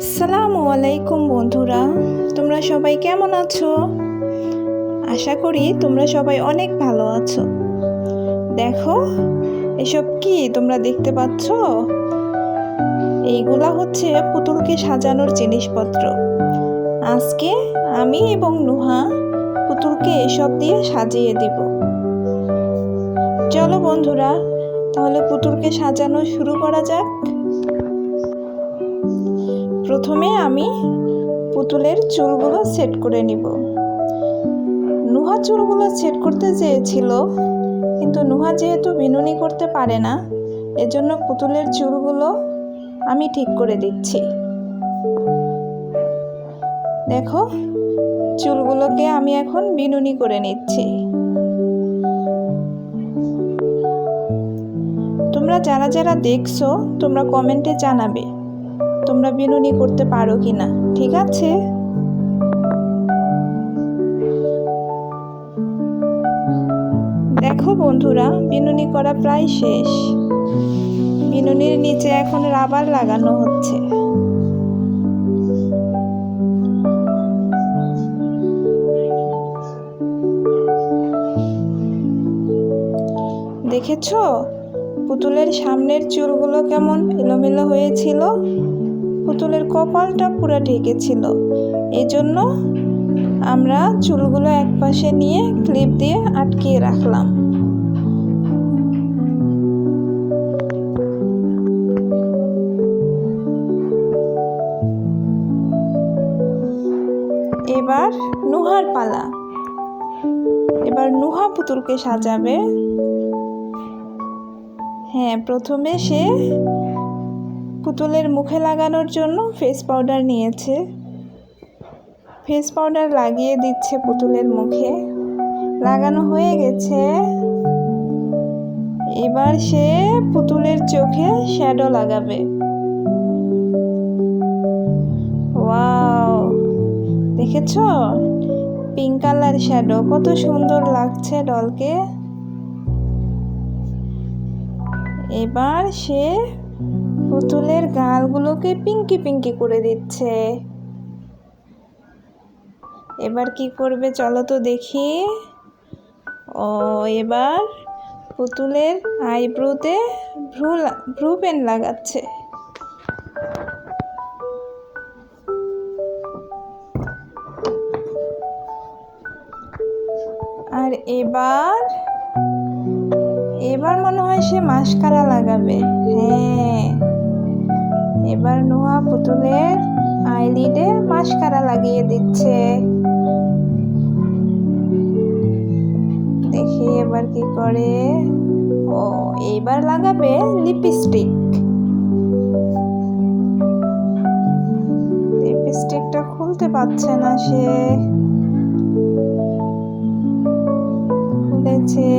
আসসালামু আলাইকুম বন্ধুরা, তোমরা সবাই কেমন আছো? আশা করি তোমরা সবাই অনেক ভালো আছো। দেখো, এসব কি তোমরা দেখতে পাচ্ছ? এইগুলা হচ্ছে পুতুলকে সাজানোর জিনিসপত্র। আজকে আমি এবং নুহা পুতুলকে এসব দিয়ে সাজিয়ে দিব। চলো বন্ধুরা, তাহলে পুতুলকে সাজানো শুরু করা যাক। প্রথমে আমি পুতুলের চুলগুলো সেট করে নিব। নুহা চুলগুলো সেট করতে চেয়েছিল, কিন্তু নুহা যেহেতু বিনুনি করতে পারে না, এজন্য পুতুলের চুলগুলো আমি ঠিক করে দিচ্ছি। দেখো, চুলগুলোকে আমি এখন বিনুনি করে নিচ্ছি। তোমরা যারা যারা দেখছো, তোমরা কমেন্টে জানাবে তোমরা বিনুনি করতে পারো কিনা, ঠিক আছে? দেখো বন্ধুরা, বিনুনি করা প্রায় শেষ। বিনুনির নিচে এখন রাবার লাগানো হচ্ছে। দেখেছো পুতুলের সামনের চুলগুলো কেমন এলোমেলো হয়েছিল? পুতুলের কপালটা পুরো ঢেকেছিল, এই জন্য আমরা চুলগুলো একপাশে নিয়ে ক্লিপ দিয়ে আটকিয়ে রাখলাম। এবার নুহার পালা। এবার নুহা পুতুলকে সাজাবে। হ্যাঁ, প্রথমে সে পুতুলের মুখে লাগানোর জন্য ফেস পাউডার নিয়েছে। ফেস পাউডার লাগিয়ে দিচ্ছে পুতুলের মুখে। লাগানো হয়ে গেছে। এবার সে পুতুলের চোখে শ্যাডো লাগাবে। ওয়াও, দেখেছো? পিঙ্ক কালার শ্যাডো, কত সুন্দর লাগছে ডলকে। এবার সে পুতুলের গালগুলোকে পিঙ্কি পিঙ্কি করে দিচ্ছে। এবার কি করবে চলো তো দেখি। ও, এবার পুতুলের আইব্রোতে ভ্রু পেন লাগাচ্ছে। আর এবার মনে হয় সে মাস্কারা লাগাবে। হ্যাঁ, এবার নুহা পুতুলের আইলিডে মাস্কারা লাগিয়ে দিচ্ছে। দেখি এবার কি করে। ও, এবার লাগাবে লিপস্টিক। লিপস্টিকটা খুলতে পারছে না সে। খুলেছে।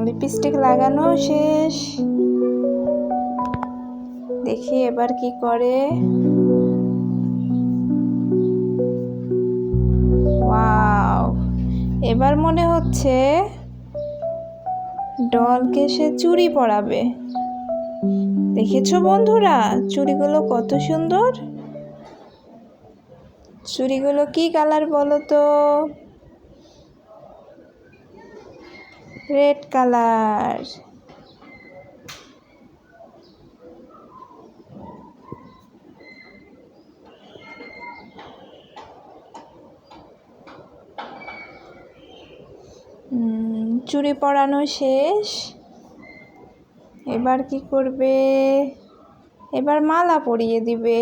লিপস্টিক লাগানো শেষ। দেখি এবার কি করে। ওয়াও, এবার মনে হচ্ছে ডলকে সে চুড়ি পরাবে। দেখেছো বন্ধুরা, চুড়িগুলো কত সুন্দর। চুড়িগুলো কি কালার বলো তো? Red colour. চুড়ি পরানো শেষ। এবার কি করবে? এবার মালা পরিয়ে দিবে।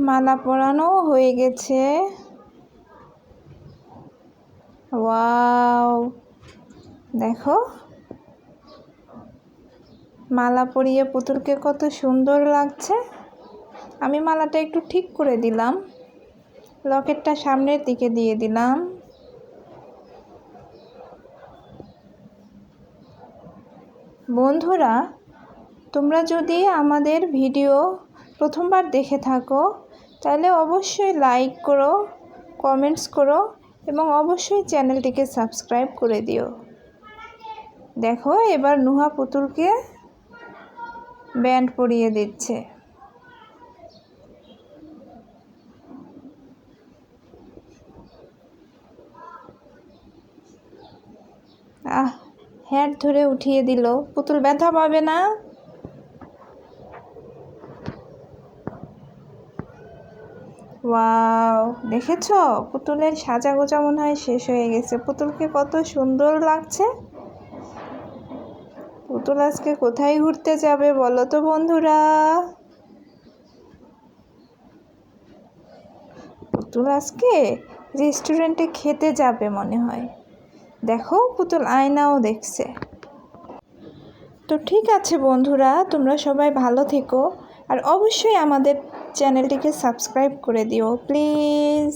মালা পরানো হয়ে গেছে। ওয়াও, দেখো মালা পরিয়ে পুতুলকে কত সুন্দর লাগছে। আমি মালাটা একটু ঠিক করে দিলাম। লকেটটা সামনের দিকে দিয়ে দিলাম। বন্ধুরা, তোমরা যদি আমাদের ভিডিও প্রথমবার দেখে থাকো তাহলে অবশ্যই লাইক করো, কমেন্টস করো এবং অবশ্যই চ্যানেলটিকে সাবস্ক্রাইব করে দিও। দেখো, এবার নুহা পুতুলকে ব্যান্ড পরিয়ে দিচ্ছে। হ্যাট ধরে উঠিয়ে দিল। পুতুল ব্যথা পাবে না? ওয়াও, দেখেছো পুতুলের সাজাগোজা মনে হয় শেষ হয়ে গেছে। পুতুলকে কত সুন্দর লাগছে। পুতুল আজকে কোথায় ঘুরতে যাবে বলো তো বন্ধুরা? পুতুল আজকে রেস্টুরেন্টে খেতে যাবে মনে হয়। দেখো, পুতুল আয়নাও দেখছে। তো ঠিক আছে বন্ধুরা, তোমরা সবাই ভালো থেকো আর অবশ্যই আমাদের চ্যানেলটিকে সাবস্ক্রাইব করে দিও প্লিজ।